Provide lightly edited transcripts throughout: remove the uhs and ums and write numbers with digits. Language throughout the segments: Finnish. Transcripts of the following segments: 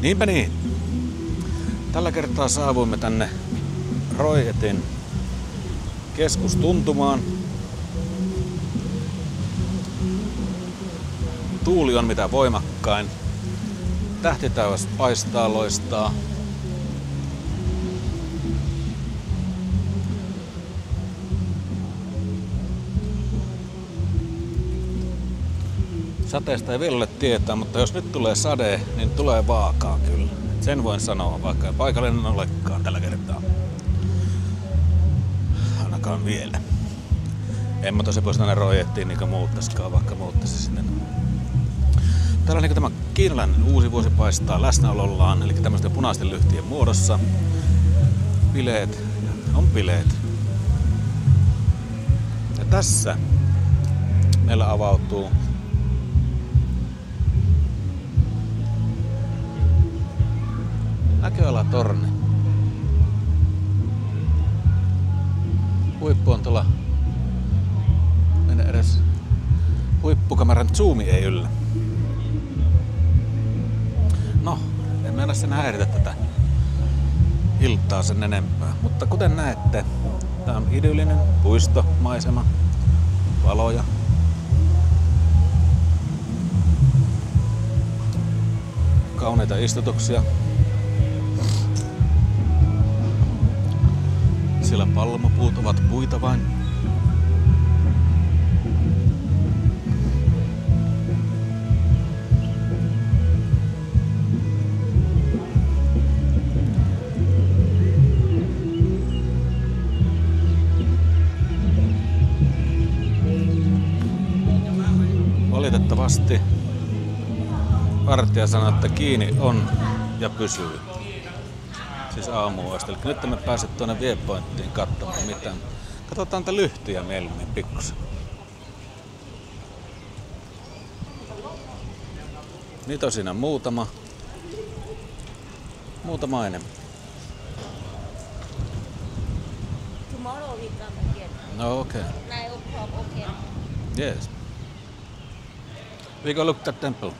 Niinpä niin. Tällä kertaa saavuimme tänne Royetin keskustuntumaan. Tuuli on mitä voimakkain. Tähtitaivas paistaa, loistaa. Sateesta ei vielä ole tietää, mutta jos nyt tulee sade, niin tulee vaakaa kyllä. Sen voin sanoa, vaikka paikallinen en olekaan tällä kertaa. Ainakaan vielä. En mä tosi pois tänne Royettiin niin kuin muuttaisikaan, vaikka muuttaisi sinne. Täällä niin tämä kiinalainen uusi vuosi paistaa läsnäolollaan, eli tämmöisten punaisten lyhtien muodossa. Bileet, on bileet. Ja tässä meillä avautuu näköalatorni. Huippu on tuolla. En edes huippukameran zoomi ei yllä. No, en mennä sen häiritä tätä iltaa sen enempää. Mutta kuten näette, tää on idyllinen puistomaisema, valoja. Kauniita istutuksia. Siellä palmupuut ovat puita vain. Valitettavasti vartija sanoi, että kiinni on ja pysyy. Siis aamuista. Eli nyt me pääset tuonne Viewpointtiin katsomaan mitään. Katsotaan tätä lyhtyjä mieluummin pikkusen. Niitä on siinä muutama enemmän. Tomorrow we come again. No okay. 9 o'clock, okay. Yes. We go look at temple.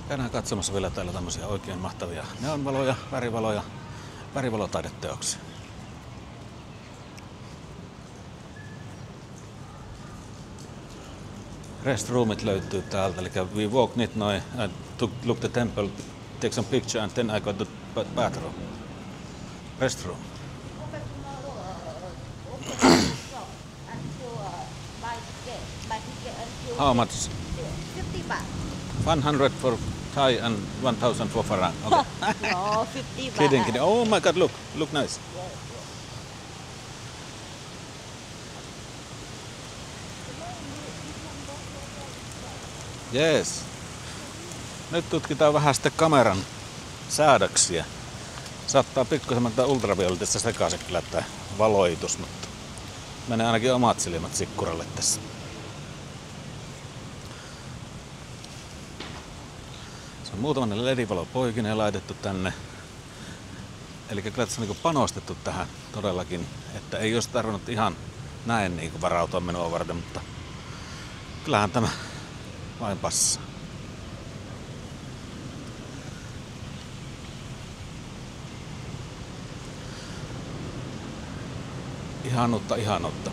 Käydään katsomassa vielä täällä tämmöisiä oikein mahtavia neonvaloja, värivalotaideteoksia. Restroomit löytyy täältä, eli we walk nyt noin, I took look the temple, take some picture and then I got the bathroom. Restroom. How much? 50 baht. 100 for Thai and 1000 for Farang. Okay. No, 50 baht. Kidding. Oh my god, look nice. Yes. Nyt tutkitaan vähän sitten kameran säädöksiä. Saattaa pikkusen ultravioletissa sekaisin kyllä tää valoitus, mutta menee ainakin omat silmät sikkuralle tässä. Muutama LED-valo poikineen laitettu tänne. Eli kyllä tässä on niin panostettu tähän todellakin, että ei olisi tarvinnut ihan näin niin varautua menoa varten, mutta kyllähän tämä vain passaa. Ihanuutta.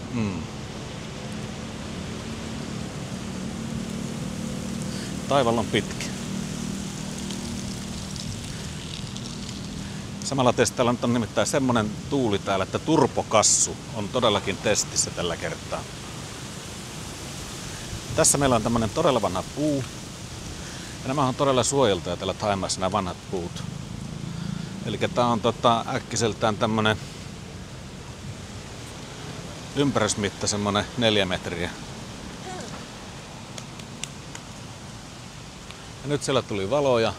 Taival on pitkä. Samalla testillä nyt on nimittäin semmonen tuuli täällä, että turbokassu on todellakin testissä tällä kertaa. Tässä meillä on tämmönen todella vanha puu. Ja nämä on todella suojeltuja täällä Thaimaassa nämä vanhat puut. Eli tää on äkkiseltään tämmönen ympärysmitta semmonen 4 metriä. Ja nyt siellä tuli valoja.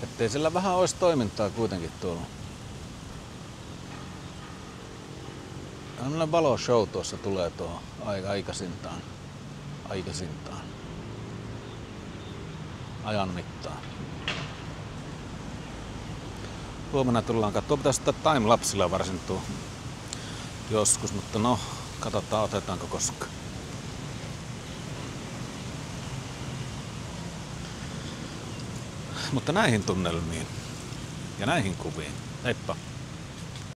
Ettei sillä vähän olisi toimintaa kuitenkin tuolla. Tällainen valoshow tuossa tulee tuohon aikaisintaan. Ajan mittaan. Huomenna tullaan katsomaan. Pitäisi ottaa timelapsilla varsin tuo joskus, mutta no, Katsotaan otetaanko koskaan. Mutta näihin tunnelmiin ja näihin kuviin. Heippa!